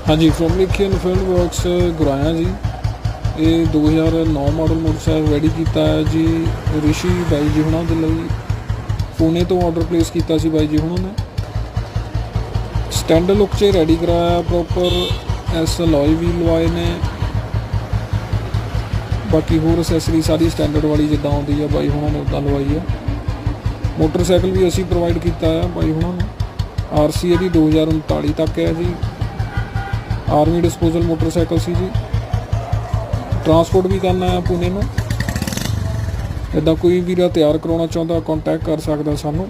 हाँ जी, फ्रॉम लिखी Enfield works Guraya जी। ये 2009 मॉडल मोटरसाइकिल रेडी किया है जी ऋषि बाई जी हुणां दे लई। पुणे तो ऑर्डर प्लेस किया सी बाई जी हुणां ने। स्टैंडर्ड लुक च रेडी कराया, प्रॉपर एस अलॉय भी लवाए ने। बाकी होर असैसरी सारी स्टैंडर्ड वाली जिद्दां आउंदी है बाई हुणां ने उद्दां लवाई है। मोटरसाइकिल भी असी प्रोवाइड किया है बाई हुणां ने। RC इहदी 2039 तक है जी। आर्मी डिस्पोजल मोटरसाइकिल सी जी। ट्रांसपोर्ट भी करना है पुणे में। इदा कोई वीरा तैयार करवाना चाहता कॉन्टैक्ट कर सकता सानू।